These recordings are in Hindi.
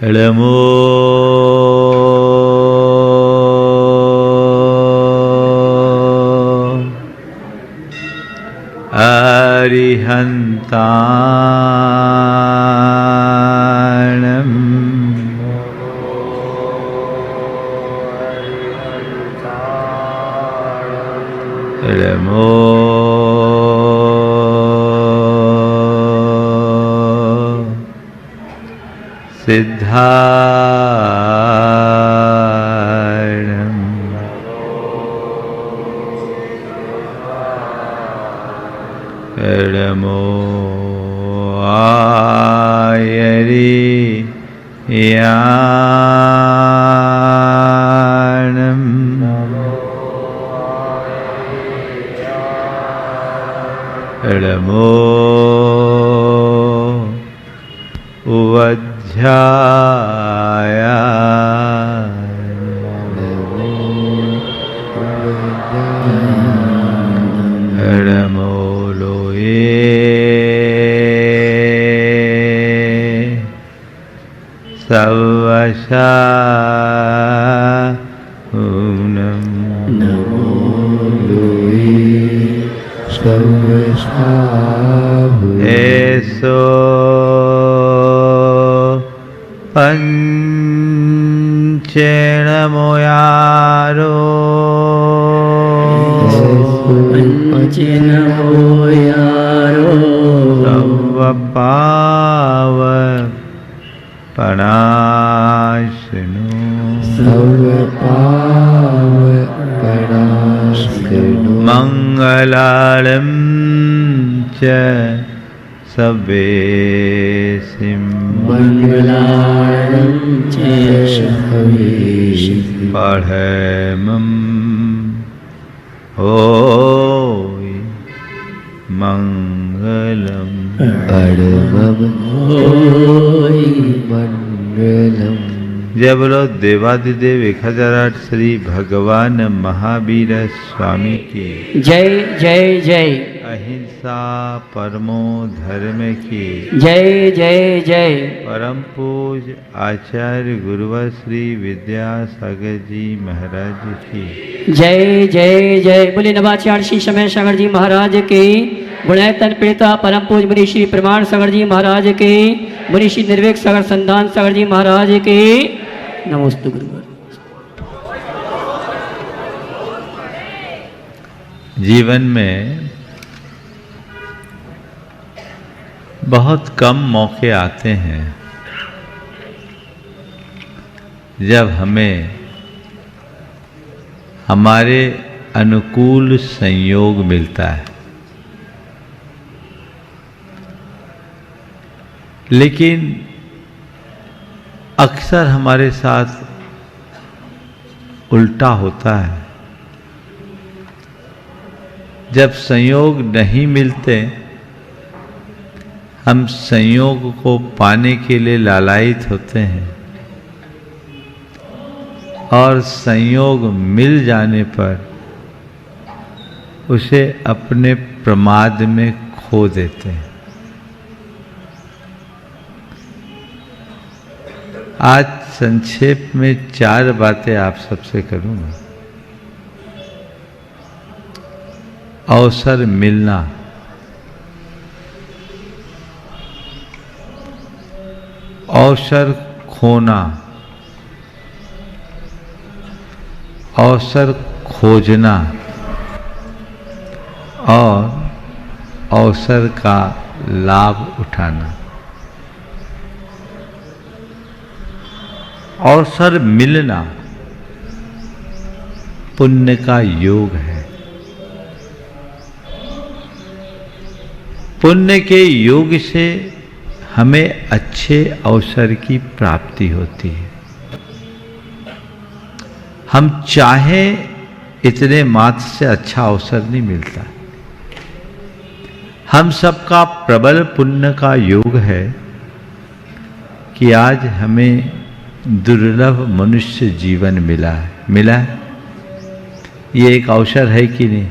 नमो अरिहन्ताणं नमो सिद्धारणं नमो आयरियाणं नमो उवध्याय नमो लोये सवशाहुनं नमो लोये सवशाहुनं एसो पंचेणमोयारो पंचेणमोयारो सर्वपावपणाशनो सर्वपावपणाशनो मंगलालं च सवेसिं मंगलां च सवेसिं पढ़मं होय मंगलम पढ़मं होय मंगलम। जय बोलो देवादिदेव 1008 श्री भगवान महावीर स्वामी की जय जय जय। अहिंसा परमो धर्म की जय जय जय। परम पूज आचार्य गुरुवर श्री विद्यासागर जी महाराज की जय जय जय। बोले नवाचार्य श्री समय सागर जी महाराज के, गुणैतन पीड़िता परम पूज मुनि श्री प्रमाण सागर जी महाराज के, मुनि श्री निर्वेक सागर संधान सागर जी महाराज के नमोस्तु गुरुवर। जीवन में बहुत कम मौके आते हैं जब हमें हमारे अनुकूल संयोग मिलता है, लेकिन अक्सर हमारे साथ उल्टा होता है। जब संयोग नहीं मिलते, हम संयोग को पाने के लिए लालायित होते हैं और संयोग मिल जाने पर उसे अपने प्रमाद में खो देते हैं। आज संक्षेप में 4 बातें आप सबसे करूंगा। अवसर मिलना, अवसर खोना, अवसर खोजना और अवसर का लाभ उठाना। अवसर मिलना पुण्य का योग है। पुण्य के योग से हमें अच्छे अवसर की प्राप्ति होती है। हम चाहे इतने मात्र से अच्छा अवसर नहीं मिलता। हम सबका प्रबल पुण्य का योग है कि आज हमें दुर्लभ मनुष्य जीवन मिला है। ये एक अवसर है कि नहीं?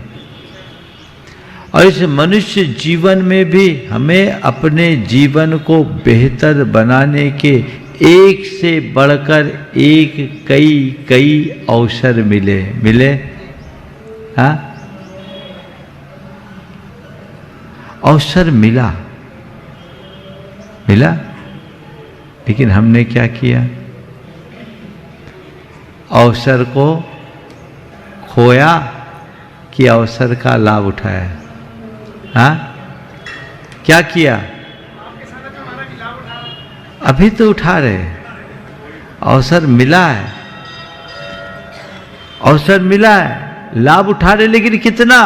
और इस मनुष्य जीवन में भी हमें अपने जीवन को बेहतर बनाने के एक से बढ़कर एक कई अवसर मिले हाँ, अवसर मिला, लेकिन हमने क्या किया? अवसर को खोया कि अवसर का लाभ उठाया? हाँ, क्या किया? अभी तो उठा रहे, अवसर मिला है, लाभ उठा रहे, लेकिन कितना?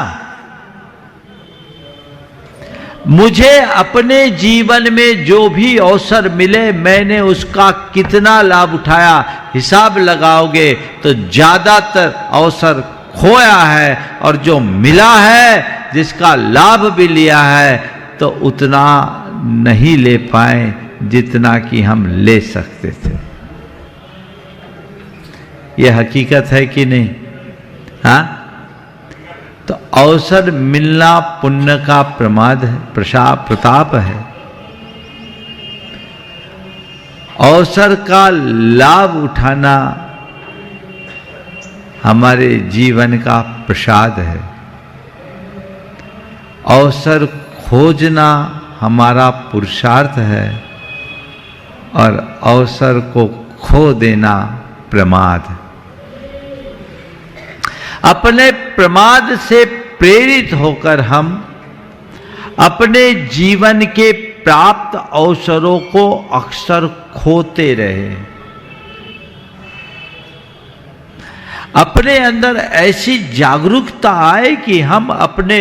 मुझे अपने जीवन में जो भी अवसर मिले मैंने उसका कितना लाभ उठाया, हिसाब लगाओगे तो ज्यादातर अवसर खोया है, और जो मिला है जिसका लाभ भी लिया है तो उतना नहीं ले पाए जितना कि हम ले सकते थे। यह हकीकत है कि नहीं? हाँ, तो अवसर मिलना पुण्य का प्रमाद है, प्रताप है। अवसर का लाभ उठाना हमारे जीवन का प्रसाद है। अवसर खोजना हमारा पुरुषार्थ है, और अवसर को खो देना प्रमाद है। अपने प्रमाद से प्रेरित होकर हम अपने जीवन के प्राप्त अवसरों को अक्सर खोते रहे। अपने अंदर ऐसी जागरूकता आए कि हम अपने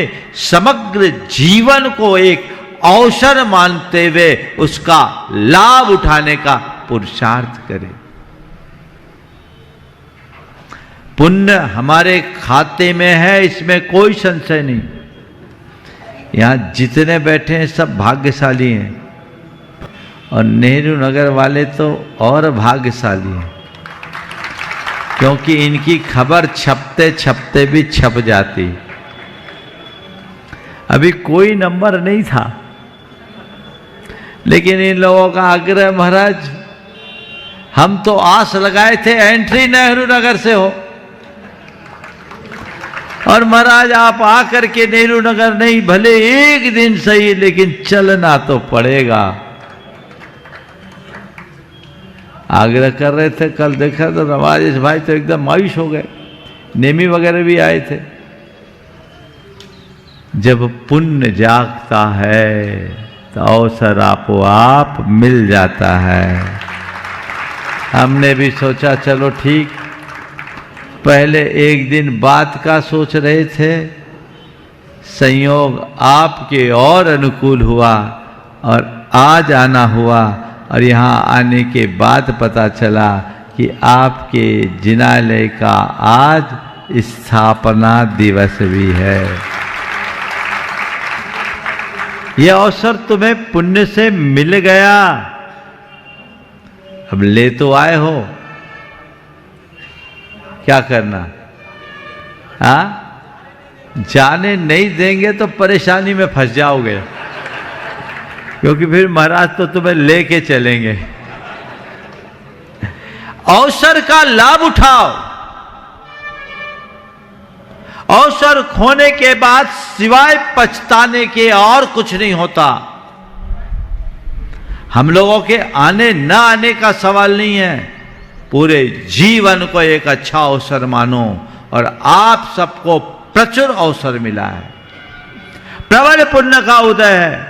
समग्र जीवन को एक अवसर मानते हुए उसका लाभ उठाने का पुरुषार्थ करें। पुण्य हमारे खाते में है, इसमें कोई संशय नहीं। यहां जितने बैठे हैं सब भाग्यशाली हैं, और नेहरू नगर वाले तो और भाग्यशाली हैं, क्योंकि इनकी खबर छपते छपते भी छप जाती। अभी कोई नंबर नहीं था, लेकिन इन लोगों का आग्रह, महाराज हम तो आस लगाए थे एंट्री नेहरू नगर से हो, और महाराज आप आकर के नेहरू नगर नहीं, भले एक दिन सही, लेकिन चलना तो पड़ेगा। आग्रह कर रहे थे। कल देखा तो नवाज भाई तो एकदम मायूस हो गए, नेमी वगैरह भी आए थे। जब पुण्य जागता है तो अवसर आपो आप मिल जाता है। हमने भी सोचा चलो ठीक, पहले एक दिन बात का सोच रहे थे, संयोग आपके और अनुकूल हुआ और आज आना हुआ, और यहाँ आने के बाद पता चला कि आपके जिनालय का आज स्थापना दिवस भी है। यह अवसर तुम्हें पुण्य से मिल गया, अब ले तो आए हो, क्या करना? हाँ, जाने नहीं देंगे तो परेशानी में फंस जाओगे, क्योंकि फिर महाराज तो तुम्हें लेके चलेंगे। अवसर का लाभ उठाओ। अवसर खोने के बाद सिवाय पछताने के और कुछ नहीं होता। हम लोगों के आने न आने का सवाल नहीं है, पूरे जीवन को एक अच्छा अवसर मानो, और आप सबको प्रचुर अवसर मिला है। प्रबल पुण्य का उदय है।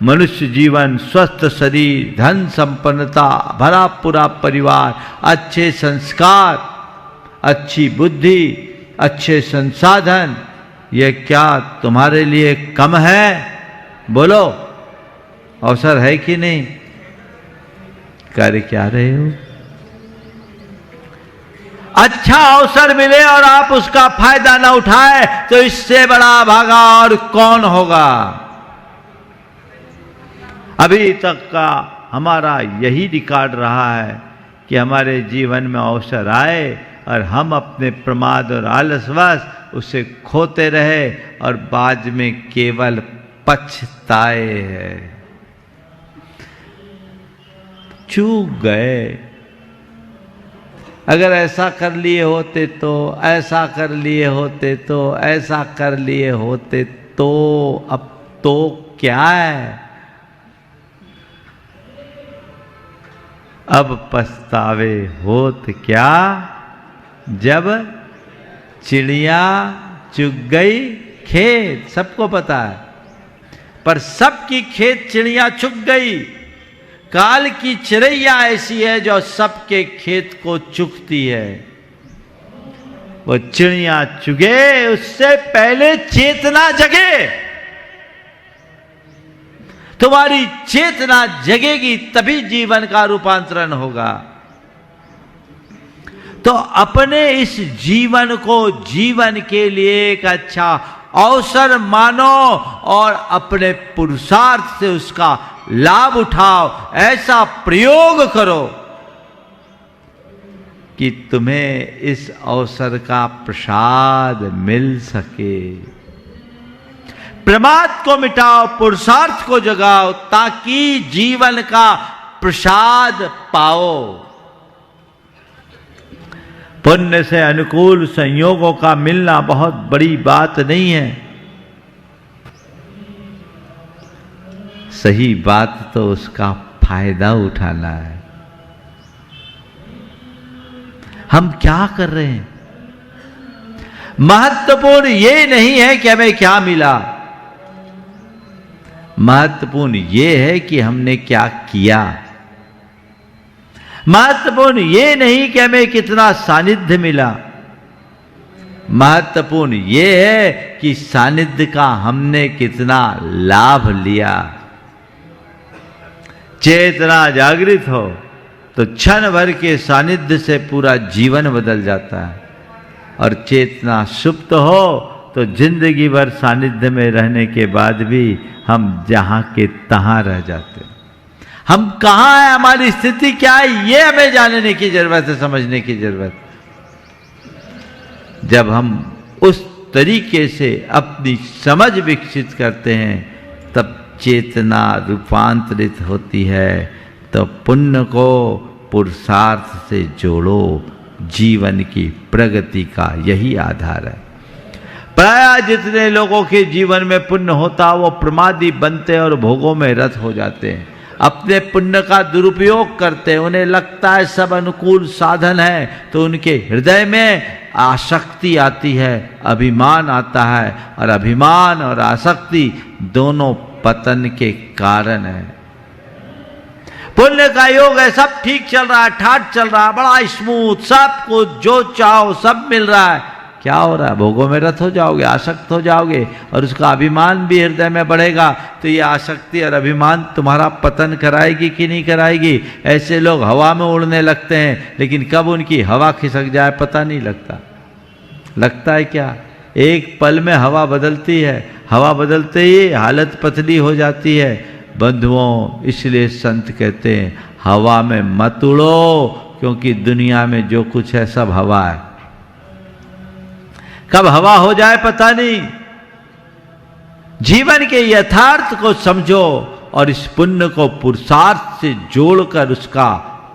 मनुष्य जीवन, स्वस्थ शरीर, धन संपन्नता, भरा पूरा परिवार, अच्छे संस्कार, अच्छी बुद्धि, अच्छे संसाधन, ये क्या तुम्हारे लिए कम है? बोलो, अवसर है कि नहीं? कार्य क्या रहे हो? अच्छा अवसर मिले और आप उसका फायदा ना उठाए तो इससे बड़ा भागा और कौन होगा? अभी तक का हमारा यही रिकॉर्ड रहा है कि हमारे जीवन में अवसर आए और हम अपने प्रमाद और आलसवश उसे खोते रहे और बाद में केवल पछताए हैं। चूक गए। अगर ऐसा कर लिए होते तो, ऐसा कर लिए होते तो, ऐसा कर लिए होते तो, अब तो क्या है? अब पछतावे होत क्या, जब चिड़िया चुग गई खेत। सबको पता है, पर सबकी खेत चिड़िया चुग गई। काल की चिड़ैया ऐसी है जो सबके खेत को चुगती है। वो चिड़िया चुगे उससे पहले चेतना जगे। तुम्हारी चेतना जगेगी तभी जीवन का रूपांतरण होगा। तो अपने इस जीवन को जीवन के लिए एक अच्छा अवसर मानो और अपने पुरुषार्थ से उसका लाभ उठाओ। ऐसा प्रयोग करो कि तुम्हें इस अवसर का प्रसाद मिल सके। प्रमाद को मिटाओ, पुरुषार्थ को जगाओ, ताकि जीवन का प्रसाद पाओ। पुण्य से अनुकूल संयोगों का मिलना बहुत बड़ी बात नहीं है। सही बात तो उसका फायदा उठाना है। हम क्या कर रहे हैं? महत्वपूर्ण ये नहीं है कि हमें क्या मिला, महत्वपूर्ण ये है कि हमने क्या किया। महत्वपूर्ण ये नहीं कि हमें कितना सानिध्य मिला, महत्वपूर्ण ये है कि सानिध्य का हमने कितना लाभ लिया। चेतना जागृत हो तो क्षण भर के सानिध्य से पूरा जीवन बदल जाता है, और चेतना सुप्त हो तो जिंदगी भर सानिध्य में रहने के बाद भी हम जहां के तहां रह जाते हैं। हम कहां हैं, हमारी स्थिति क्या है, ये हमें जानने की जरूरत है, समझने की जरूरत। जब हम उस तरीके से अपनी समझ विकसित करते हैं तब चेतना रूपांतरित होती है। तो पुण्य को पुरुषार्थ से जोड़ो, जीवन की प्रगति का यही आधार है। प्राय जितने लोगों के जीवन में पुण्य होता वो प्रमादी बनते और भोगों में रत हो जाते हैं, अपने पुण्य का दुरुपयोग करते हैं। उन्हें लगता है सब अनुकूल साधन है, तो उनके हृदय में आसक्ति आती है, अभिमान आता है, और अभिमान और आसक्ति दोनों पतन के कारण है। पुण्य का योग है, सब ठीक चल रहा है, ठाट चल रहा है, बड़ा स्मूथ, सबको जो चाहो सब मिल रहा है। क्या हो रहा है? भोगों में रत हो जाओगे, आसक्त हो जाओगे, और उसका अभिमान भी हृदय में बढ़ेगा। तो ये आसक्ति और अभिमान तुम्हारा पतन कराएगी कि नहीं कराएगी? ऐसे लोग हवा में उड़ने लगते हैं, लेकिन कब उनकी हवा खिसक जाए पता नहीं लगता। लगता है क्या? एक पल में हवा बदलती है, हवा बदलते ही हालत पतली हो जाती है। बंधुओं, इसलिए संत कहते हैं हवा में मत उड़ो, क्योंकि दुनिया में जो कुछ है सब हवा है, कब हवा हो जाए पता नहीं। जीवन के यथार्थ को समझो और इस पुण्य को पुरुषार्थ से जोड़कर उसका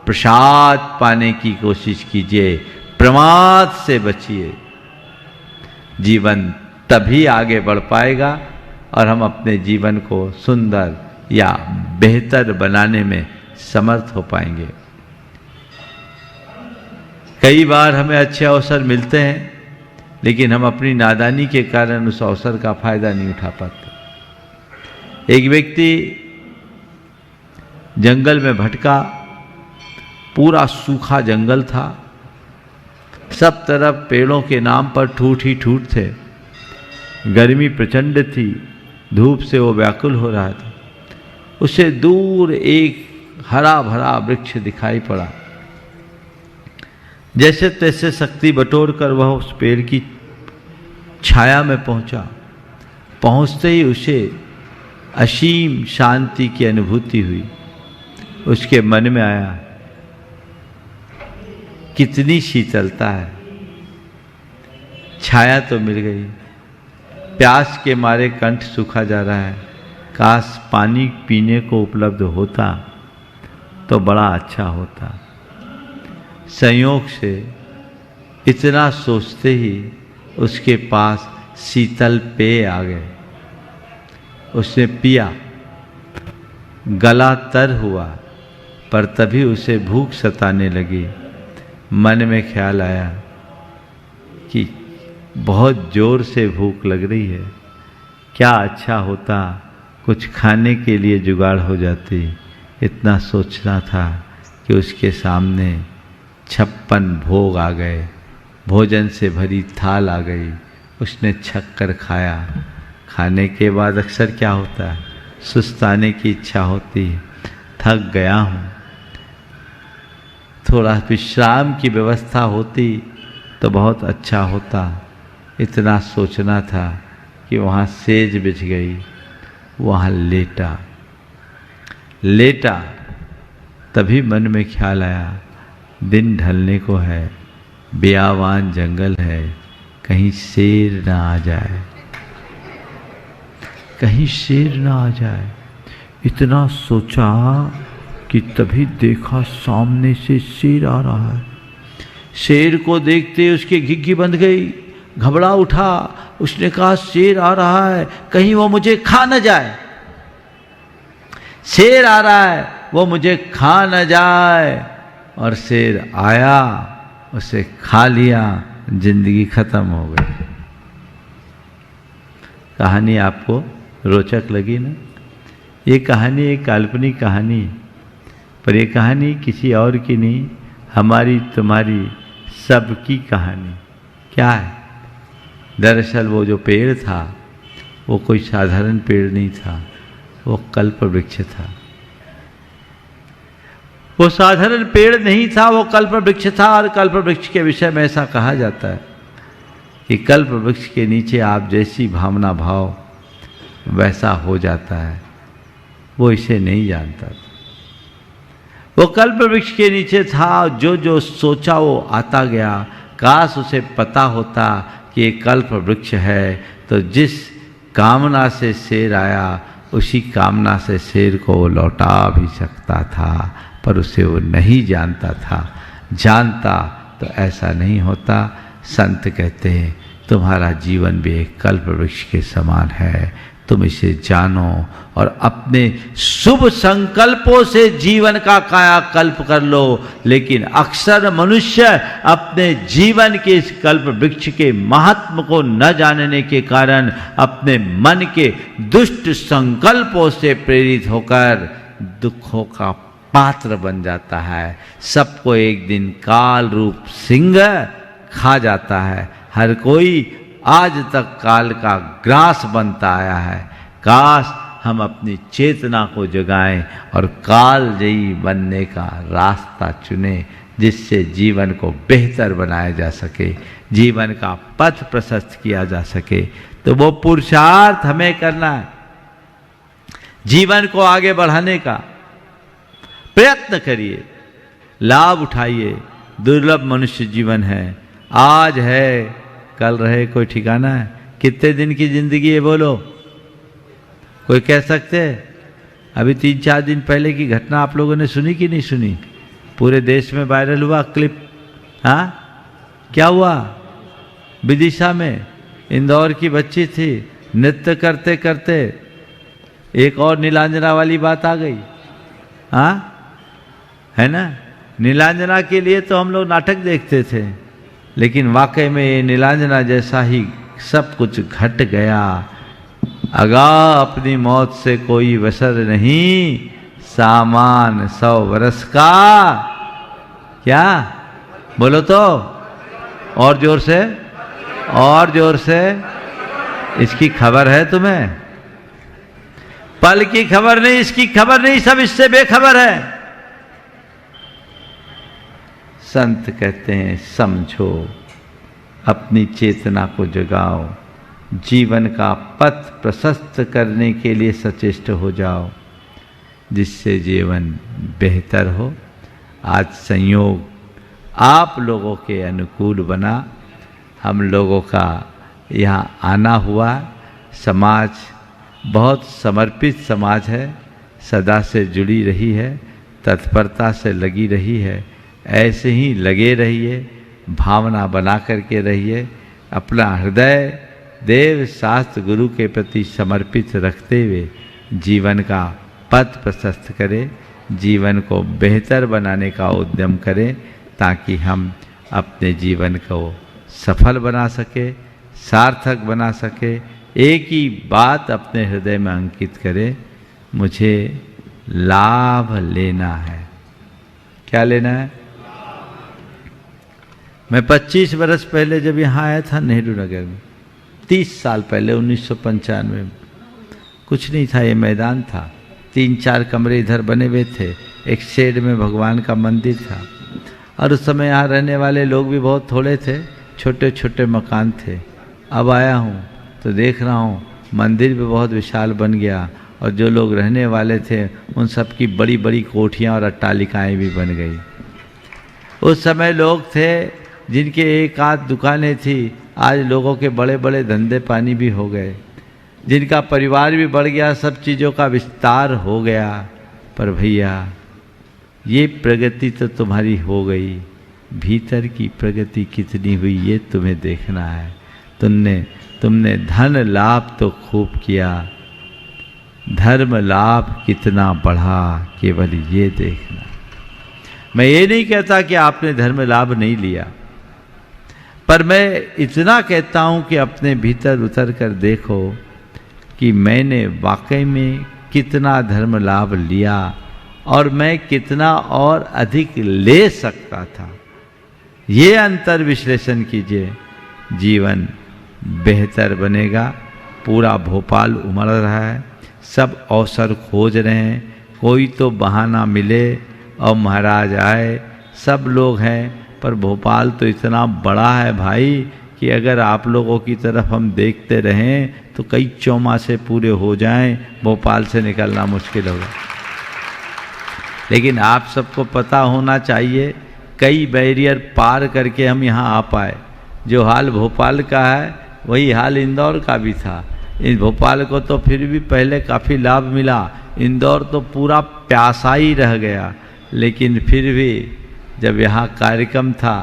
प्रसाद पाने की कोशिश कीजिए। प्रमाद से बचिए, जीवन तभी आगे बढ़ पाएगा और हम अपने जीवन को सुंदर या बेहतर बनाने में समर्थ हो पाएंगे। कई बार हमें अच्छे अवसर मिलते हैं, लेकिन हम अपनी नादानी के कारण उस अवसर का फायदा नहीं उठा पाते। एक व्यक्ति जंगल में भटका, पूरा सूखा जंगल था, सब तरफ पेड़ों के नाम पर ठूठ ही ठूठ थे। गर्मी प्रचंड थी, धूप से वो व्याकुल हो रहा था। उससे दूर एक हरा भरा वृक्ष दिखाई पड़ा। जैसे तैसे शक्ति बटोर कर वह उस पेड़ की छाया में पहुंचा। पहुंचते ही उसे असीम शांति की अनुभूति हुई। उसके मन में आया, कितनी शीतलता है, छाया तो मिल गई, प्यास के मारे कंठ सूखा जा रहा है, काश पानी पीने को उपलब्ध होता तो बड़ा अच्छा होता। संयोग से इतना सोचते ही उसके पास शीतल पेय आ गए। उसने पिया, गला तर हुआ, पर तभी उसे भूख सताने लगी। मन में ख्याल आया कि बहुत जोर से भूख लग रही है, क्या अच्छा होता कुछ खाने के लिए जुगाड़ हो जाती। इतना सोचना था कि उसके सामने 56 भोग आ गए, भोजन से भरी थाल आ गई। उसने छक कर खाया। खाने के बाद अक्सर क्या होता है, सुस्ताने की इच्छा होती है। थक गया हूँ, थोड़ा विश्राम की व्यवस्था होती तो बहुत अच्छा होता। इतना सोचना था कि वहाँ सेज बिछ गई, वहाँ लेटा। तभी मन में ख्याल आया, दिन ढलने को है, बियावान जंगल है, कहीं शेर ना आ जाए, कहीं शेर ना आ जाए। इतना सोचा कि तभी देखा सामने से शेर आ रहा है। शेर को देखते उसकी घिघी बंध गई, घबरा उठा। उसने कहा शेर आ रहा है, कहीं वो मुझे खा न जाए, शेर आ रहा है, वो मुझे खा न जाए। और शेर आया, उसे खा लिया, जिंदगी खत्म हो गई। कहानी आपको रोचक लगी ना? ये कहानी एक काल्पनिक कहानी, पर ये कहानी किसी और की नहीं, हमारी तुम्हारी सबकी कहानी। क्या है? दरअसल वो जो पेड़ था वो कोई साधारण पेड़ नहीं था, वो कल्प वृक्ष था। वो साधारण पेड़ नहीं था, वो कल्प वृक्ष था। और कल्प वृक्ष के विषय में ऐसा कहा जाता है कि कल्प वृक्ष के नीचे आप जैसी भावना भाव वैसा हो जाता है। वो इसे नहीं जानता था। वो कल्प वृक्ष के नीचे था, जो सोचा वो आता गया। काश उसे पता होता कि ये कल्प वृक्ष है, तो जिस कामना से शेर आया उसी कामना से शेर को वो लौटा भी सकता था, पर उसे वो नहीं जानता था। जानता तो ऐसा नहीं होता। संत कहते हैं तुम्हारा जीवन भी एक कल्प वृक्ष के समान है, तुम इसे जानो और अपने शुभ संकल्पों से जीवन का कायाकल्प कर लो। लेकिन अक्सर मनुष्य अपने जीवन के इस कल्प वृक्ष के महात्म को न जानने के कारण अपने मन के दुष्ट संकल्पों से प्रेरित होकर दुखों का पात्र बन जाता है। सबको एक दिन काल रूप सिंह खा जाता है। हर कोई आज तक काल का ग्रास बनता आया है। काश हम अपनी चेतना को जगाएं और कालजयी बनने का रास्ता चुनें, जिससे जीवन को बेहतर बनाया जा सके, जीवन का पथ प्रशस्त किया जा सके। तो वो पुरुषार्थ हमें करना है, जीवन को आगे बढ़ाने का प्रयत्न करिए, लाभ उठाइए। दुर्लभ मनुष्य जीवन है, आज है कल रहे कोई ठिकाना है। कितने दिन की जिंदगी है बोलो? कोई कह सकते हैं? अभी 3-4 दिन पहले की घटना आप लोगों ने सुनी कि नहीं सुनी? पूरे देश में वायरल हुआ क्लिप। हाँ, क्या हुआ? विदिशा में इंदौर की बच्ची थी, नृत्य करते करते एक और नीलांजना वाली बात आ गई। हाँ, है ना? नीलांजना के लिए तो हम लोग नाटक देखते थे, लेकिन वाकई में ये नीलांजना जैसा ही सब कुछ घट गया। अगा अपनी मौत से कोई वसर नहीं, सामान 100 वर्ष का। क्या बोलो तो? और जोर से, और जोर से। इसकी खबर है तुम्हें? पल की खबर नहीं, इसकी खबर नहीं, सब इससे बेखबर है। संत कहते हैं समझो, अपनी चेतना को जगाओ, जीवन का पथ प्रशस्त करने के लिए सचेष्ट हो जाओ, जिससे जीवन बेहतर हो। आज संयोग आप लोगों के अनुकूल बना, हम लोगों का यहाँ आना हुआ। समाज बहुत समर्पित समाज है, सदा से जुड़ी रही है। तत्परता से लगी रही है, ऐसे ही लगे रहिए, भावना बना करके रहिए। अपना हृदय देव शास्त्र गुरु के प्रति समर्पित रखते हुए जीवन का पथ प्रशस्त करें, जीवन को बेहतर बनाने का उद्यम करें, ताकि हम अपने जीवन को सफल बना सके, सार्थक बना सके। एक ही बात अपने हृदय में अंकित करें, मुझे लाभ लेना है। क्या लेना है? मैं 25 वर्ष पहले जब यहाँ आया था नेहरू नगर में, 30 साल पहले 1995 में, कुछ नहीं था, ये मैदान था, 3-4 कमरे इधर बने हुए थे, एक शेड में भगवान का मंदिर था, और उस समय यहाँ रहने वाले लोग भी बहुत थोड़े थे, छोटे छोटे मकान थे। अब आया हूँ तो देख रहा हूँ मंदिर भी बहुत विशाल बन गया, और जो लोग रहने वाले थे उन सब की बड़ी बड़ी कोठियाँ और अट्टालिकाएँ भी बन गई। उस समय लोग थे जिनके एक आध दुकानें थी, आज लोगों के बड़े बड़े धंधे पानी भी हो गए, जिनका परिवार भी बढ़ गया, सब चीज़ों का विस्तार हो गया। पर भैया ये प्रगति तो तुम्हारी हो गई, भीतर की प्रगति कितनी हुई ये तुम्हें देखना है। तुमने धन लाभ तो खूब किया, धर्म लाभ कितना बढ़ा, केवल ये देखना। मैं ये नहीं कहता कि आपने धर्म लाभ नहीं लिया, पर मैं इतना कहता हूँ कि अपने भीतर उतर कर देखो कि मैंने वाकई में कितना धर्म लाभ लिया, और मैं कितना और अधिक ले सकता था। ये अंतर विश्लेषण कीजिए, जीवन बेहतर बनेगा। पूरा भोपाल उमड़ रहा है, सब अवसर खोज रहे हैं, कोई तो बहाना मिले और महाराज आए, सब लोग हैं। पर भोपाल तो इतना बड़ा है भाई कि अगर आप लोगों की तरफ हम देखते रहें तो कई चौमासे पूरे हो जाएं, भोपाल से निकलना मुश्किल होगा। लेकिन आप सबको पता होना चाहिए, कई बैरियर पार करके हम यहाँ आ पाए। जो हाल भोपाल का है वही हाल इंदौर का भी था। इस भोपाल को तो फिर भी पहले काफ़ी लाभ मिला, इंदौर तो पूरा प्यासा ही रह गया। लेकिन फिर भी जब यहाँ कार्यक्रम था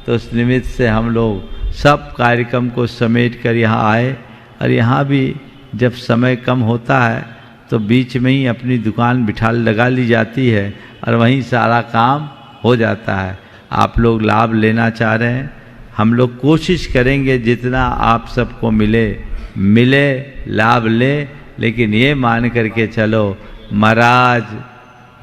तो उस निमित्त से हम लोग सब कार्यक्रम को समेट कर यहाँ आए। और यहाँ भी जब समय कम होता है तो बीच में ही अपनी दुकान बिठा लगा ली जाती है और वहीं सारा काम हो जाता है। आप लोग लाभ लेना चाह रहे हैं, हम लोग कोशिश करेंगे जितना आप सबको मिले लाभ ले। लेकिन ये मान करके चलो, महाराज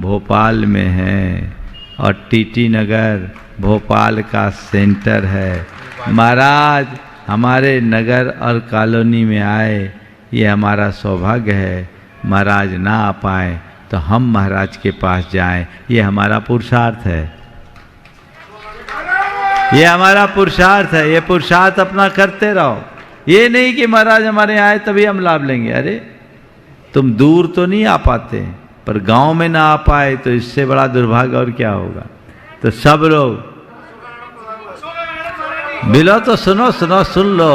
भोपाल में हैं और टीटी नगर भोपाल का सेंटर है। महाराज हमारे नगर और कॉलोनी में आए, ये हमारा सौभाग्य है। महाराज ना आ पाए तो हम महाराज के पास जाएं, ये हमारा पुरुषार्थ है। ये हमारा पुरुषार्थ है, ये पुरुषार्थ अपना करते रहो। ये नहीं कि महाराज हमारे यहाँ आए तभी हम लाभ लेंगे। अरे तुम दूर तो नहीं आ पाते, पर गांव में ना आ पाए तो इससे बड़ा दुर्भाग्य और क्या होगा। तो सब लोग बिलो तो सुनो सुन लो।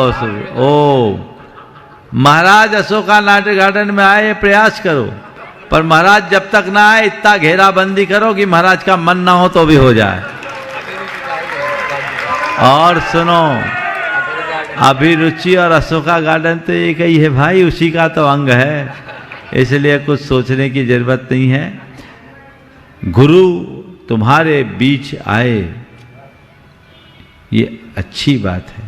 ओ महाराज अशोका नाट्य गार्डन में आए, ये प्रयास करो, पर महाराज जब तक ना आए इतना घेराबंदी करो कि महाराज का मन ना हो तो भी हो जाए। और सुनो, अभिरुचि और अशोका गार्डन तो एक ही है भाई, उसी का तो अंग है, इसलिए कुछ सोचने की जरूरत नहीं है। गुरु तुम्हारे बीच आए ये अच्छी बात है,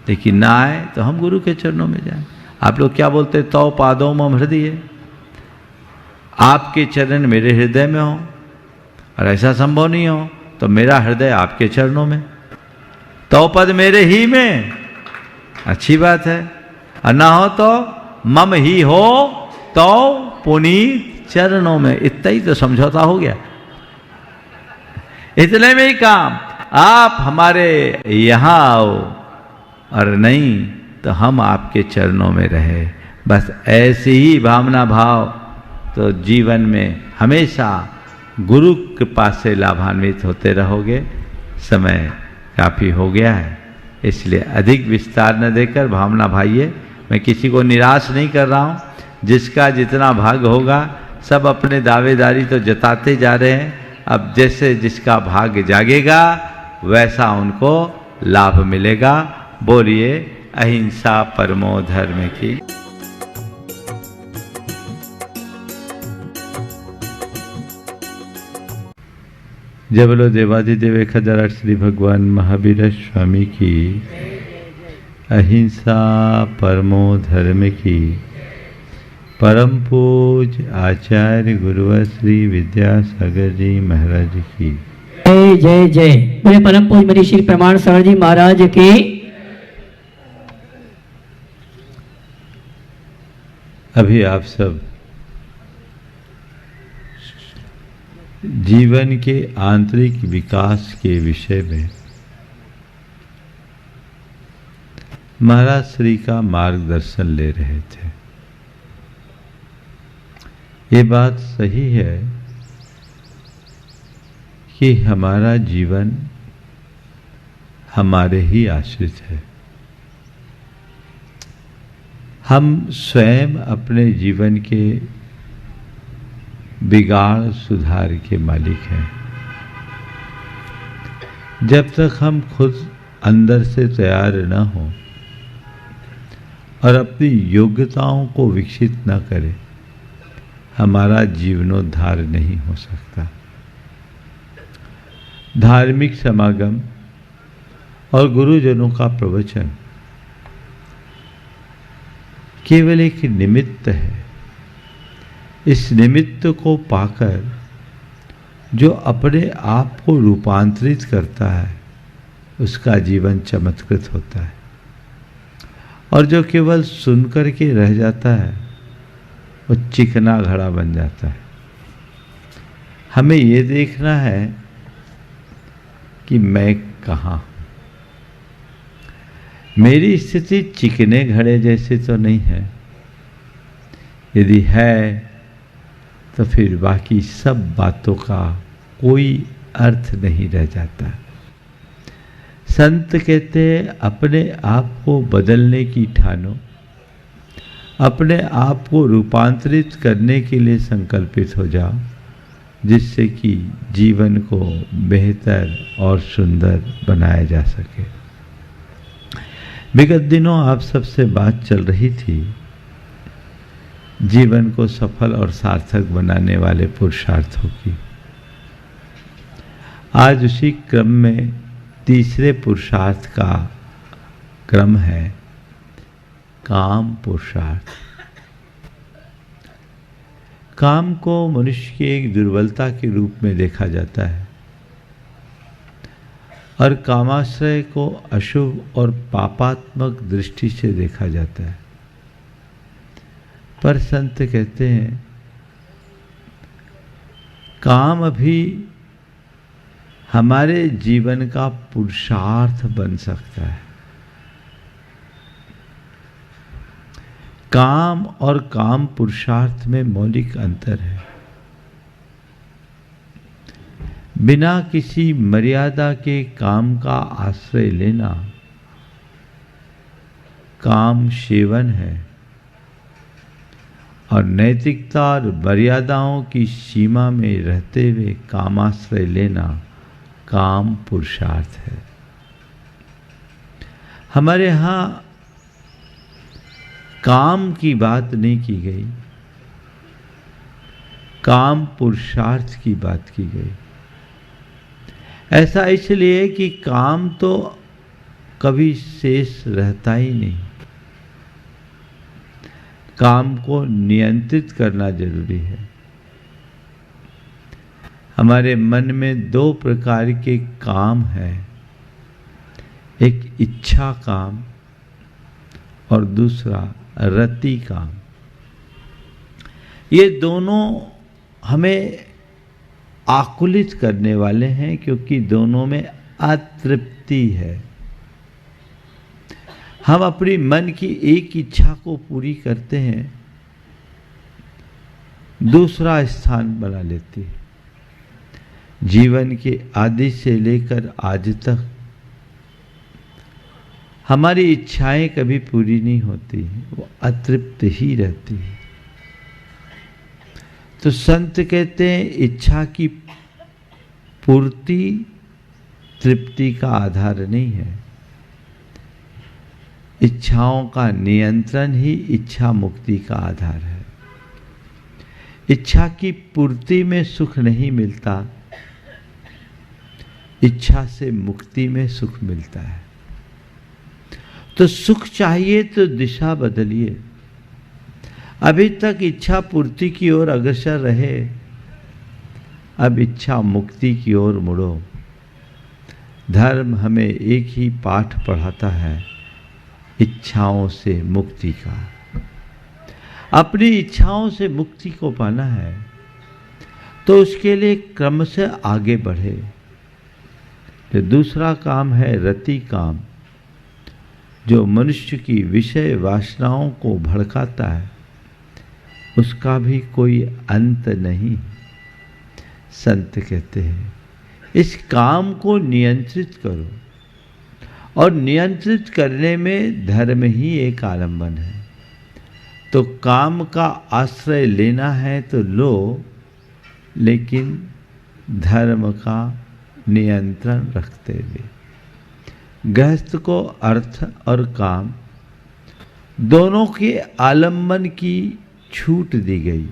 लेकिन ना आए तो हम गुरु के चरणों में जाएं। आप लोग क्या बोलते, तौ पादों मम हृदय, आपके चरण मेरे हृदय में हो, और ऐसा संभव नहीं हो तो मेरा हृदय आपके चरणों में, तो पद मेरे ही में, अच्छी बात है। और ना हो तो मम ही हो तो पुनीत चरणों में, इतना ही तो समझौता हो गया। इतने में ही काम, आप हमारे यहाँ आओ और नहीं तो हम आपके चरणों में रहे। बस ऐसी ही भावना भाव तो जीवन में हमेशा गुरु कृपा से लाभान्वित होते रहोगे। समय काफ़ी हो गया है, इसलिए अधिक विस्तार न देकर भावना भाइये, मैं किसी को निराश नहीं कर रहा हूँ। जिसका जितना भाग होगा सब अपने दावेदारी तो जताते जा रहे हैं। अब जैसे जिसका भाग्य जागेगा वैसा उनको लाभ मिलेगा। बोलिए अहिंसा परमो धर्म की। जय बोलो देवाधिदेव 1008 श्री भगवान महावीर स्वामी की। अहिंसा परमो धर्म की। परम पूज आचार्य गुरुवर श्री विद्यासागर जी महाराज की। जय जय जय। बोले परम पूज मनीषी श्री प्रमाण सागर जी महाराज की। अभी आप सब जीवन के आंतरिक विकास के विषय में महाराज श्री का मार्गदर्शन ले रहे थे। ये बात सही है कि हमारा जीवन हमारे ही आश्रित है। हम स्वयं अपने जीवन के बिगाड़ सुधार के मालिक हैं। जब तक हम खुद अंदर से तैयार न हो और अपनी योग्यताओं को विकसित न करें, हमारा जीवनोद्धार नहीं हो सकता। धार्मिक समागम और गुरुजनों का प्रवचन केवल एक निमित्त है। इस निमित्त को पाकर जो अपने आप को रूपांतरित करता है उसका जीवन चमत्कृत होता है, और जो केवल सुनकर के रह जाता है वो चिकना घड़ा बन जाता है। हमें ये देखना है कि मैं कहाँ हूँ। मेरी स्थिति चिकने घड़े जैसे तो नहीं है। यदि है तो फिर बाकी सब बातों का कोई अर्थ नहीं रह जाता। संत कहते हैं अपने आप को बदलने की ठानो, अपने आप को रूपांतरित करने के लिए संकल्पित हो जाओ, जिससे कि जीवन को बेहतर और सुंदर बनाया जा सके। विगत दिनों आप सबसे बात चल रही थी जीवन को सफल और सार्थक बनाने वाले पुरुषार्थों की। आज उसी क्रम में तीसरे पुरुषार्थ का क्रम है काम पुरुषार्थ। काम को मनुष्य की एक दुर्बलता के रूप में देखा जाता है और कामाश्रय को अशुभ और पापात्मक दृष्टि से देखा जाता है। पर संत कहते हैं काम भी हमारे जीवन का पुरुषार्थ बन सकता है। काम और काम पुरुषार्थ में मौलिक अंतर है। बिना किसी मर्यादा के काम का आश्रय लेना काम सेवन है, और नैतिकता और मर्यादाओं की सीमा में रहते हुए कामाश्रय लेना काम पुरुषार्थ है। हमारे यहाँ काम की बात नहीं की गई, काम पुरुषार्थ की बात की गई। ऐसा इसलिए कि काम तो कभी शेष रहता ही नहीं। काम को नियंत्रित करना जरूरी है। हमारे मन में दो प्रकार के काम हैं, एक इच्छा काम और दूसरा रति काम। ये दोनों हमें आकुलित करने वाले हैं, क्योंकि दोनों में अतृप्ति है। हम अपनी मन की एक इच्छा को पूरी करते हैं, दूसरा स्थान बना लेती है। जीवन के आदि से लेकर आज तक हमारी इच्छाएं कभी पूरी नहीं होती, वो अतृप्त ही रहती है। तो संत कहते हैं इच्छा की पूर्ति तृप्ति का आधार नहीं है, इच्छाओं का नियंत्रण ही इच्छा मुक्ति का आधार है। इच्छा की पूर्ति में सुख नहीं मिलता, इच्छा से मुक्ति में सुख मिलता है। तो सुख चाहिए तो दिशा बदलिए। अभी तक इच्छा पूर्ति की ओर अग्रसर रहे, अब इच्छा मुक्ति की ओर मुड़ो। धर्म हमें एक ही पाठ पढ़ाता है, इच्छाओं से मुक्ति का। अपनी इच्छाओं से मुक्ति को पाना है तो उसके लिए क्रम से आगे बढ़े। तो दूसरा काम है रति काम, जो मनुष्य की विषय वासनाओं को भड़काता है, उसका भी कोई अंत नहीं। संत कहते हैं इस काम को नियंत्रित करो, और नियंत्रित करने में धर्म ही एक आलंबन है। तो काम का आश्रय लेना है तो लो, लेकिन धर्म का नियंत्रण रखते हुए। गृहस्थ को अर्थ और काम दोनों के आलंबन की छूट दी गई।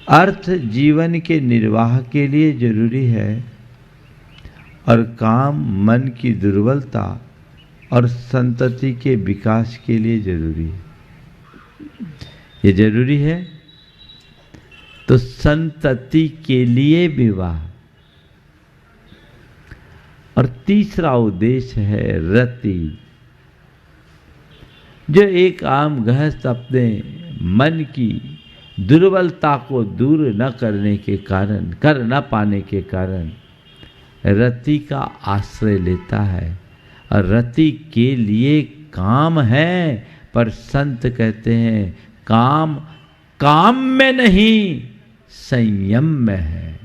अर्थ जीवन के निर्वाह के लिए जरूरी है और काम मन की दुर्बलता और संतति के विकास के लिए जरूरी है। ये जरूरी है तो संतति के लिए विवाह। और तीसरा उद्देश्य है रति, जो एक आम गृहस्थ अपने मन की दुर्बलता को दूर न करने के कारण, कर न पाने के कारण रति का आश्रय लेता है। और रति के लिए काम है, पर संत कहते हैं काम काम में नहीं संयम में है।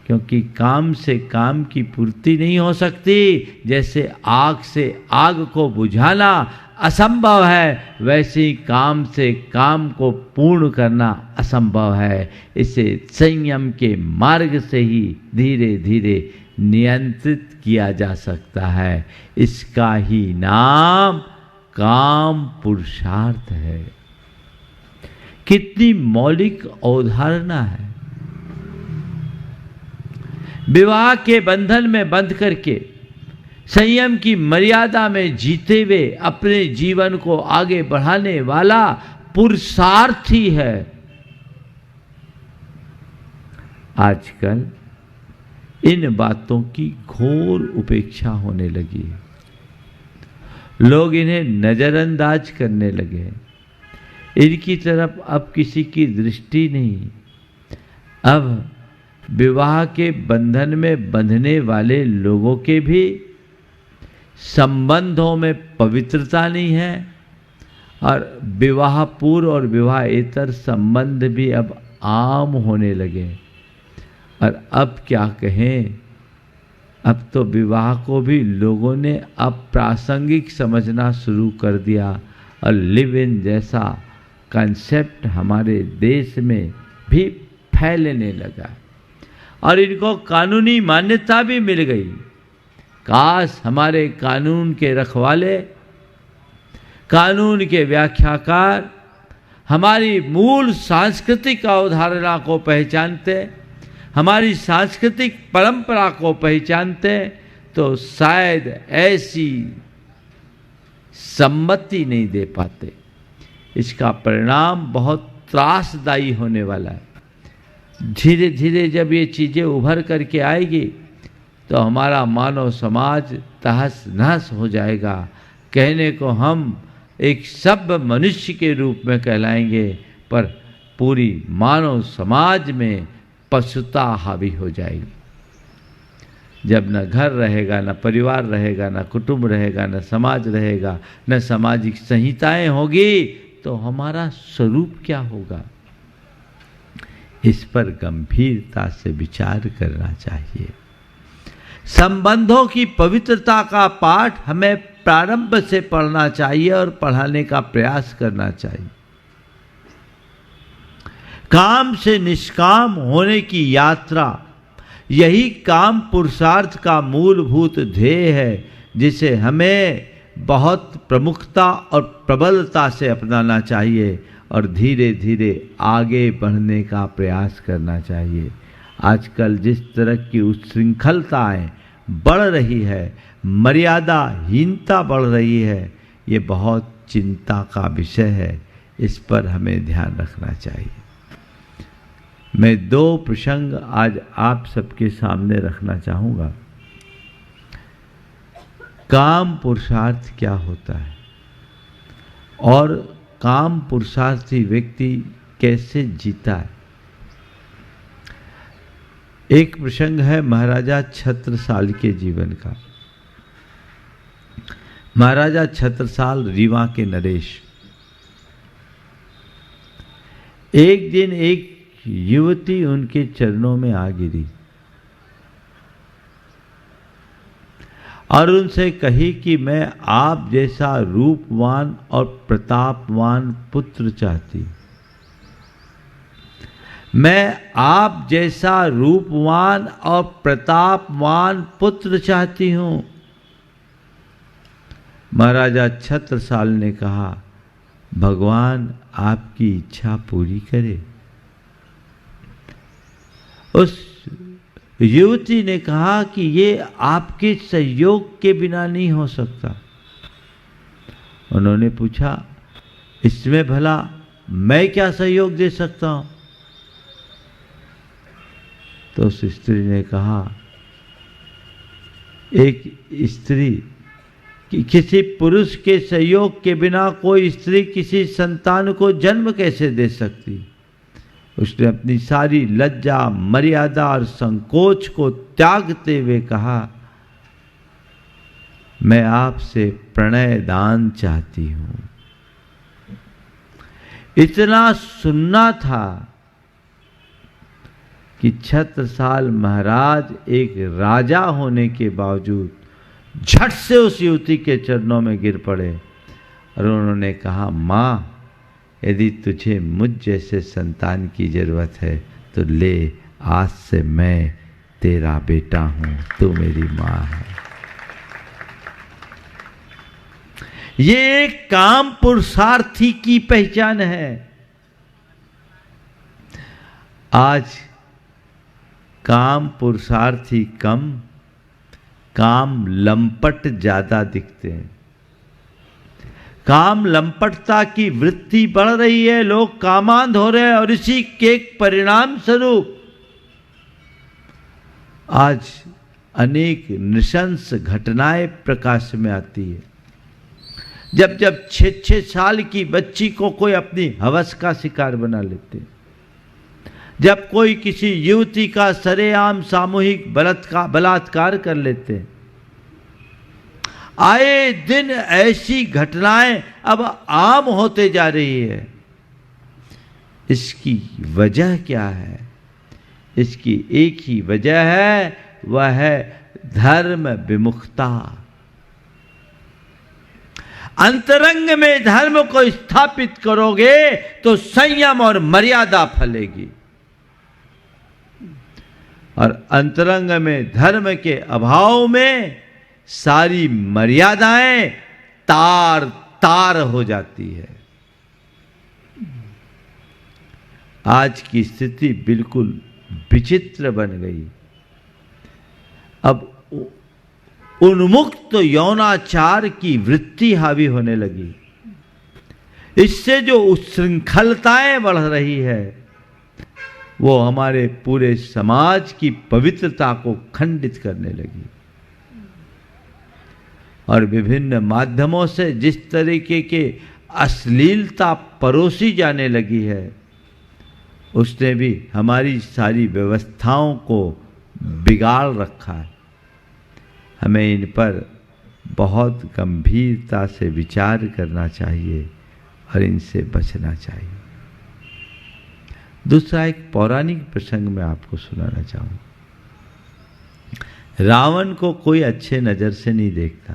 क्योंकि काम से काम की पूर्ति नहीं हो सकती। जैसे आग से आग को बुझाना असंभव है, वैसे ही काम से काम को पूर्ण करना असंभव है। इसे संयम के मार्ग से ही धीरे धीरे नियंत्रित किया जा सकता है। इसका ही नाम काम पुरुषार्थ है। कितनी मौलिक अवधारणा है। विवाह के बंधन में बंध करके संयम की मर्यादा में जीते हुए अपने जीवन को आगे बढ़ाने वाला पुरुषार्थ ही है। आजकल इन बातों की घोर उपेक्षा होने लगी है। लोग इन्हें नजरअंदाज करने लगे। इनकी तरफ अब किसी की दृष्टि नहीं। अब विवाह के बंधन में बंधने वाले लोगों के भी संबंधों में पवित्रता नहीं है, और विवाह पूर्व और विवाहेतर संबंध भी अब आम होने लगे। और अब क्या कहें, अब तो विवाह को भी लोगों ने अप्रासंगिक समझना शुरू कर दिया, और लिव इन जैसा कंसेप्ट हमारे देश में भी फैलने लगा, और इनको कानूनी मान्यता भी मिल गई। काश हमारे कानून के रखवाले, कानून के व्याख्याकार हमारी मूल सांस्कृतिक अवधारणा को पहचानते, हमारी सांस्कृतिक परंपरा को पहचानते, तो शायद ऐसी सम्मति नहीं दे पाते। इसका परिणाम बहुत त्रासदायी होने वाला है। धीरे धीरे जब ये चीज़ें उभर करके आएगी तो हमारा मानव समाज तहस नहस हो जाएगा। कहने को हम एक सभ्य मनुष्य के रूप में कहलाएंगे, पर पूरी मानव समाज में पशुता हावी हो जाएगी। जब न घर रहेगा, न परिवार रहेगा, न कुटुंब रहेगा, न समाज रहेगा, न सामाजिक संहिताएं होगी, तो हमारा स्वरूप क्या होगा? इस पर गंभीरता से विचार करना चाहिए। संबंधों की पवित्रता का पाठ हमें प्रारंभ से पढ़ना चाहिए और पढ़ाने का प्रयास करना चाहिए। काम से निष्काम होने की यात्रा, यही काम पुरुषार्थ का मूलभूत ध्येय है, जिसे हमें बहुत प्रमुखता और प्रबलता से अपनाना चाहिए और धीरे धीरे आगे बढ़ने का प्रयास करना चाहिए। आजकल जिस तरह की उच्छृंखलताएं बढ़ रही है, मर्यादाहीनता बढ़ रही है, ये बहुत चिंता का विषय है। इस पर हमें ध्यान रखना चाहिए। मैं 2 प्रसंग आज आप सबके सामने रखना चाहूँगा। काम पुरुषार्थ क्या होता है और काम पुरुषार्थी व्यक्ति कैसे जीता है। एक प्रसंग है महाराजा छत्रसाल के जीवन का। महाराजा छत्रसाल रीवा के नरेश। एक दिन एक युवती उनके चरणों में आ गिरी और उनसे कही कि मैं आप जैसा रूपवान और प्रतापवान पुत्र चाहती। मैं आप जैसा रूपवान और प्रतापवान पुत्र चाहती हूं। महाराजा छत्रसाल ने कहा, भगवान आपकी इच्छा पूरी करे। उस युवती ने कहा कि ये आपके सहयोग के बिना नहीं हो सकता। उन्होंने पूछा, इसमें भला मैं क्या सहयोग दे सकता हूं? तो उस स्त्री ने कहा, एक स्त्री किसी पुरुष के सहयोग के बिना कोई स्त्री किसी संतान को जन्म कैसे दे सकती? उसने अपनी सारी लज्जा, मर्यादा और संकोच को त्यागते हुए कहा, मैं आपसे प्रणय दान चाहती हूं। इतना सुनना था कि छत्रसाल महाराज एक राजा होने के बावजूद झट से उस युवती के चरणों में गिर पड़े और उन्होंने कहा, माँ, यदि तुझे मुझ जैसे संतान की जरूरत है तो ले, आज से मैं तेरा बेटा हूं, तू मेरी माँ है। ये एक काम पुरुषार्थी की पहचान है। आज काम पुरुषार्थी कम, काम लंपट ज्यादा दिखते हैं। काम लंपटता की वृत्ति बढ़ रही है, लोग कामांध हो रहे हैं और इसी के परिणाम स्वरूप आज अनेक नृशंस घटनाएं प्रकाश में आती है। जब जब 6-6 साल की बच्ची को कोई अपनी हवस का शिकार बना लेते, जब कोई किसी युवती का सरेआम सामूहिक बलात्कार कर लेते, आए दिन ऐसी घटनाएं अब आम होते जा रही है। इसकी वजह क्या है? इसकी एक ही वजह है, वह है धर्म विमुखता। अंतरंग में धर्म को स्थापित करोगे तो संयम और मर्यादा फलेगी, और अंतरंग में धर्म के अभाव में सारी मर्यादाएं तार तार हो जाती है। आज की स्थिति बिल्कुल विचित्र बन गई। अब उन्मुक्त यौनाचार की वृत्ति हावी होने लगी। इससे जो उच्छृंखलताएं बढ़ रही है, वो हमारे पूरे समाज की पवित्रता को खंडित करने लगी। और विभिन्न माध्यमों से जिस तरीके के अश्लीलता परोसी जाने लगी है, उसने भी हमारी सारी व्यवस्थाओं को बिगाड़ रखा है। हमें इन पर बहुत गंभीरता से विचार करना चाहिए और इनसे बचना चाहिए। दूसरा एक पौराणिक प्रसंग मैं आपको सुनाना चाहूँगा। रावण को कोई अच्छे नज़र से नहीं देखता।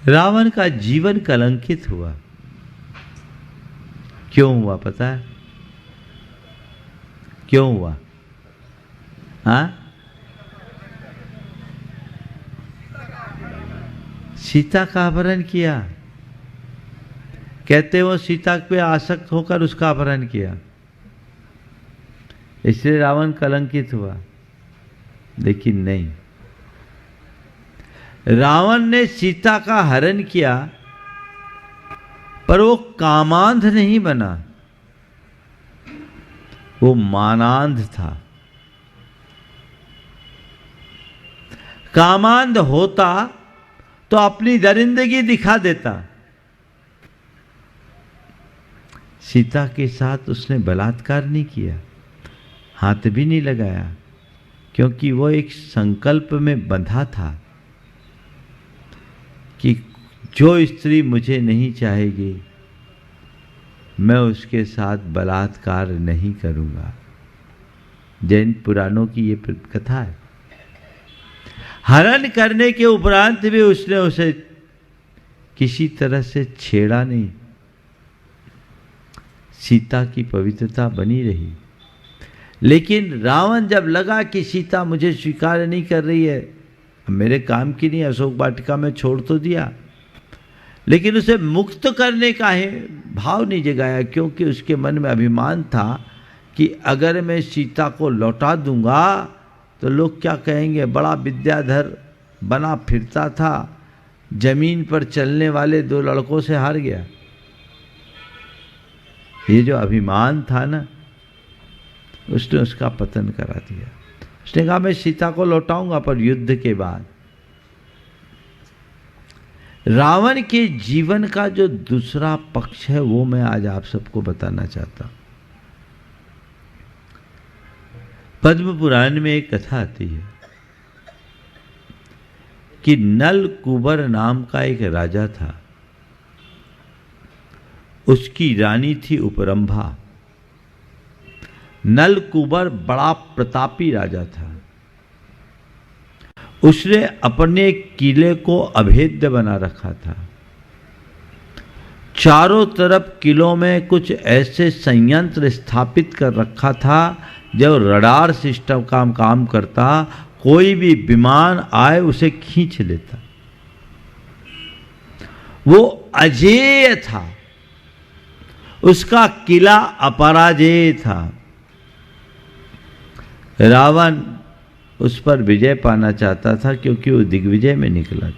रावण का जीवन कलंकित हुआ। क्यों हुआ पता है? क्यों हुआ? हाँ, सीता का अपहरण किया। कहते वो सीता पे आसक्त होकर उसका अपहरण किया, इसलिए रावण कलंकित हुआ। लेकिन नहीं, रावण ने सीता का हरण किया पर वो कामांध नहीं बना, वो मानांध था। कामांध होता तो अपनी दरिंदगी दिखा देता। सीता के साथ उसने बलात्कार नहीं किया, हाथ भी नहीं लगाया, क्योंकि वो एक संकल्प में बंधा था कि जो स्त्री मुझे नहीं चाहेगी मैं उसके साथ बलात्कार नहीं करूंगा। जैन पुराणों की ये कथा है। हरण करने के उपरांत भी उसने उसे किसी तरह से छेड़ा नहीं। सीता की पवित्रता बनी रही। लेकिन रावण जब लगा कि सीता मुझे स्वीकार नहीं कर रही है, मेरे काम की नहीं, अशोक वाटिका में छोड़ तो दिया, लेकिन उसे मुक्त करने का है भाव नहीं जगाया, क्योंकि उसके मन में अभिमान था कि अगर मैं सीता को लौटा दूंगा तो लोग क्या कहेंगे, बड़ा विद्याधर बना फिरता था, जमीन पर चलने वाले 2 लड़कों से हार गया। ये जो अभिमान था ना, उसने उसका पतन करा दिया। उसने कहा मैं सीता को लौटाऊंगा, पर युद्ध के बाद। रावण के जीवन का जो दूसरा पक्ष है वो मैं आज आप सबको बताना चाहता हूं। पद्म पुराण में एक कथा आती है कि नल कुबर नाम का एक राजा था। उसकी रानी थी उपरंभा। नल कुबर बड़ा प्रतापी राजा था। उसने अपने किले को अभेद्य बना रखा था। चारों तरफ किलों में कुछ ऐसे संयंत्र स्थापित कर रखा था जो रडार सिस्टम का काम करता, कोई भी विमान आए उसे खींच लेता। वो अजेय था, उसका किला अपराजेय था। रावण उस पर विजय पाना चाहता था, क्योंकि वो दिग्विजय में निकला,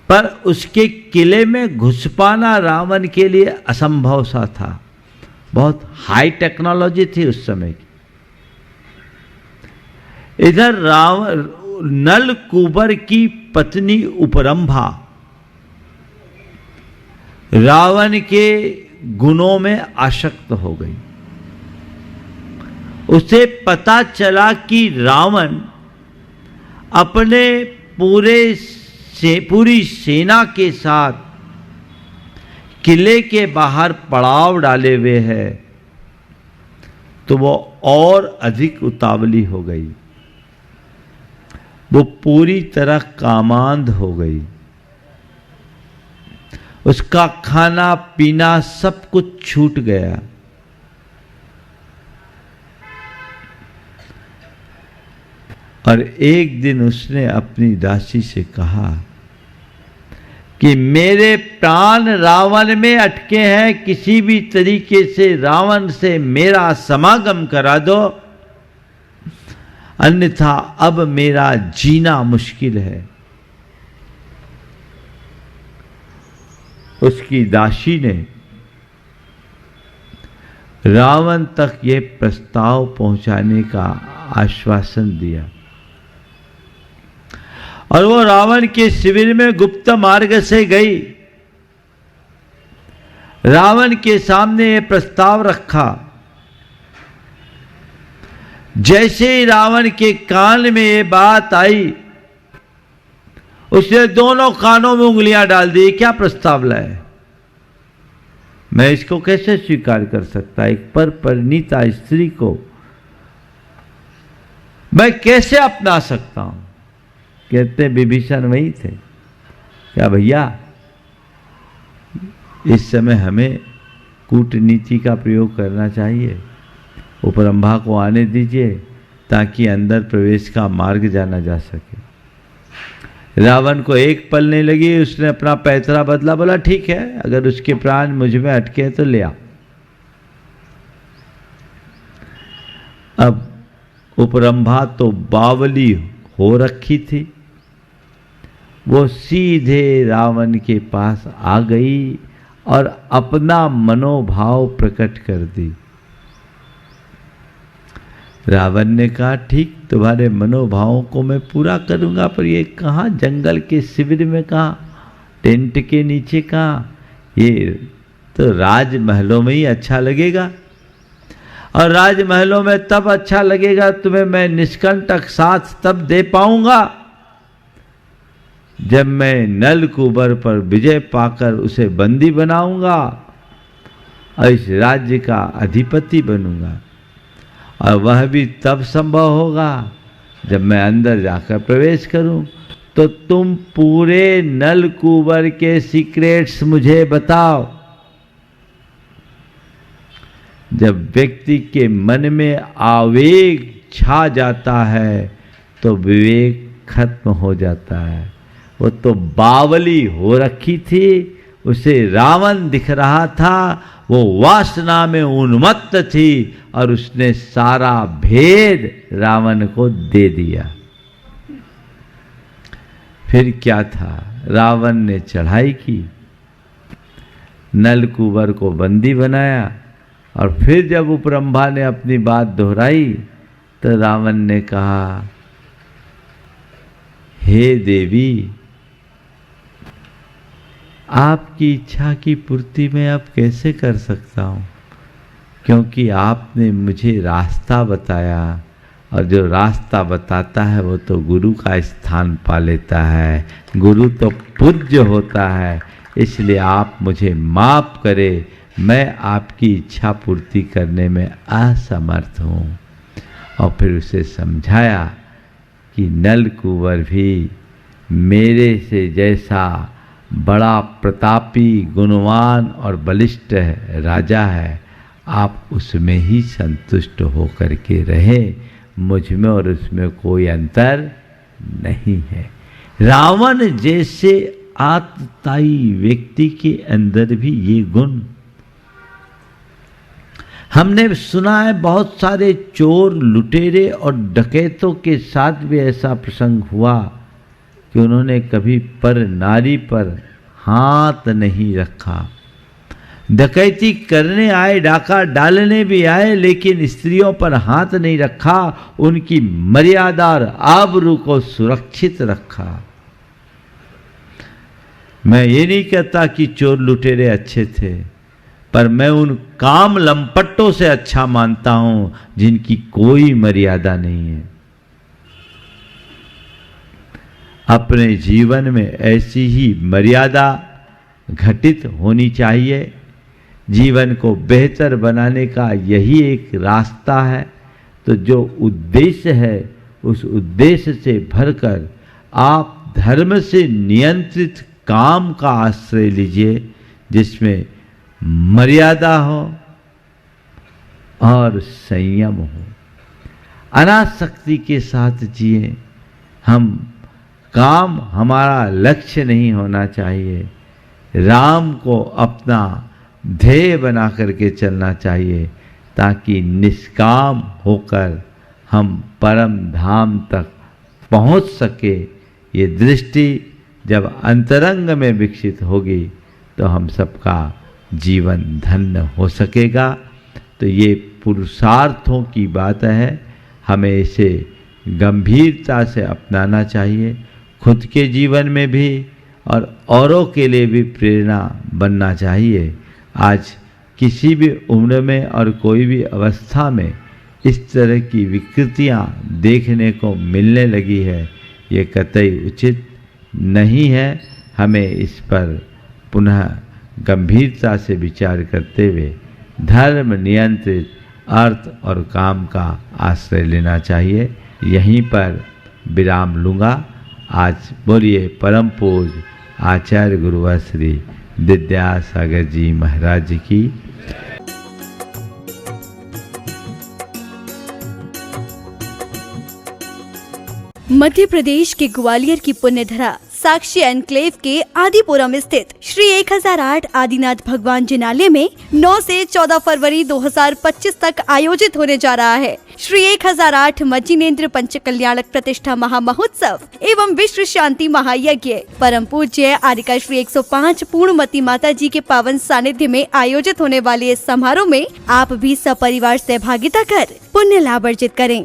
पर उसके किले में घुस पाना रावण के लिए असंभव सा था। बहुत हाई टेक्नोलॉजी थी उस समय की। इधर रावण नल कुबर की पत्नी उपरंभा रावण के गुणों में आसक्त हो गई। उसे पता चला कि रावण अपने पूरी सेना के साथ किले के बाहर पड़ाव डाले हुए है, तो वो और अधिक उतावली हो गई। वो पूरी तरह कामांध हो गई। उसका खाना पीना सब कुछ छूट गया। और एक दिन उसने अपनी दासी से कहा कि मेरे प्राण रावण में अटके हैं, किसी भी तरीके से रावण से मेरा समागम करा दो, अन्यथा अब मेरा जीना मुश्किल है। उसकी दासी ने रावण तक ये प्रस्ताव पहुंचाने का आश्वासन दिया, और वो रावण के शिविर में गुप्त मार्ग से गई। रावण के सामने ये प्रस्ताव रखा। जैसे ही रावण के कान में ये बात आई, उसने दोनों कानों में उंगलियां डाल दी। क्या प्रस्ताव लाए? मैं इसको कैसे स्वीकार कर सकता? एक पर परिणीता स्त्री को मैं कैसे अपना सकता हूं? कहते विभीषण वही थे। क्या भैया, इस समय हमें कूटनीति का प्रयोग करना चाहिए, उपरंभा को आने दीजिए ताकि अंदर प्रवेश का मार्ग जाना जा सके। रावण को एक पल नहीं लगी, उसने अपना पैतरा बदला, बोला ठीक है, अगर उसके प्राण मुझ में अटके तो ले आ। अब उपरंभा तो बावली हो रखी थी, वो सीधे रावण के पास आ गई और अपना मनोभाव प्रकट कर दी। रावण ने कहा ठीक, तुम्हारे मनोभावों को मैं पूरा करूंगा, पर ये कहाँ, जंगल के शिविर में कहाँ, टेंट के नीचे कहाँ, ये तो राजमहलों में ही अच्छा लगेगा। और राजमहलों में तब अच्छा लगेगा तुम्हें मैं निष्कंटक साथ तब दे पाऊंगा जब मैं नलकूबर पर विजय पाकर उसे बंदी बनाऊंगा और इस राज्य का अधिपति बनूंगा। और वह भी तब संभव होगा जब मैं अंदर जाकर प्रवेश करूं। तो तुम पूरे नलकूबर के सीक्रेट्स मुझे बताओ। जब व्यक्ति के मन में आवेग छा जाता है तो विवेक खत्म हो जाता है। वो तो बावली हो रखी थी, उसे रावण दिख रहा था, वो वासना में उन्मत्त थी और उसने सारा भेद रावण को दे दिया। फिर क्या था, रावण ने चढ़ाई की, नलकूबर को बंदी बनाया और फिर जब उपरंभा ने अपनी बात दोहराई तो रावण ने कहा, हे देवी, आपकी इच्छा की पूर्ति मैं अब कैसे कर सकता हूँ, क्योंकि आपने मुझे रास्ता बताया और जो रास्ता बताता है वो तो गुरु का स्थान पा लेता है, गुरु तो पूज्य होता है, इसलिए आप मुझे माफ करें, मैं आपकी इच्छा पूर्ति करने में असमर्थ हूँ। और फिर उसे समझाया कि नलकूबर भी मेरे से जैसा बड़ा प्रतापी, गुणवान और बलिष्ठ राजा है, आप उसमें ही संतुष्ट होकर के रहें, मुझ में और उसमें कोई अंतर नहीं है। रावण जैसे आतताई व्यक्ति के अंदर भी ये गुण, हमने सुना है बहुत सारे चोर, लुटेरे और डकैतों के साथ भी ऐसा प्रसंग हुआ कि उन्होंने कभी पर नारी पर हाथ नहीं रखा। डकैती करने आए, डाका डालने भी आए, लेकिन स्त्रियों पर हाथ नहीं रखा, उनकी मर्यादा और आबरू को सुरक्षित रखा। मैं ये नहीं कहता कि चोर लुटेरे अच्छे थे, पर मैं उन काम लंपटों से अच्छा मानता हूं जिनकी कोई मर्यादा नहीं है। अपने जीवन में ऐसी ही मर्यादा घटित होनी चाहिए। जीवन को बेहतर बनाने का यही एक रास्ता है। तो जो उद्देश्य है उस उद्देश्य से भरकर आप धर्म से नियंत्रित काम का आश्रय लीजिए, जिसमें मर्यादा हो और संयम हो। अनासक्ति के साथ जिए। हम काम हमारा लक्ष्य नहीं होना चाहिए, राम को अपना ध्येय बना करके चलना चाहिए, ताकि निष्काम होकर हम परम धाम तक पहुंच सके। ये दृष्टि जब अंतरंग में विकसित होगी तो हम सबका जीवन धन्य हो सकेगा। तो ये पुरुषार्थों की बात है, हमें इसे गंभीरता से अपनाना चाहिए, खुद के जीवन में भी और औरों के लिए भी प्रेरणा बनना चाहिए। आज किसी भी उम्र में और कोई भी अवस्था में इस तरह की विकृतियां देखने को मिलने लगी है, ये कतई उचित नहीं है। हमें इस पर पुनः गंभीरता से विचार करते हुए धर्म नियंत्रित अर्थ और काम का आश्रय लेना चाहिए। यहीं पर विराम लूँगा। आज बोलिए परम पूज्य आचार्य गुरुवर श्री विद्यासागर जी महाराज की। मध्य प्रदेश के ग्वालियर की पुण्यधरा साक्षी एनक्लेव के आदिपुरम स्थित श्री 1008 आदिनाथ भगवान जिनालय में 9 से 14 फरवरी 2025 तक आयोजित होने जा रहा है श्री 1008 मज्जिनेन्द्र पंचकल्याणक प्रतिष्ठा महामहोत्सव एवं विश्व शांति महायज्ञ परम पूज्य आदिका श्री 105 पूर्णमती माता जी के पावन सानिध्य में आयोजित होने वाले इस समारोह में आप भी सपरिवार सहभागिता कर पुण्य लाभ अर्जित करें।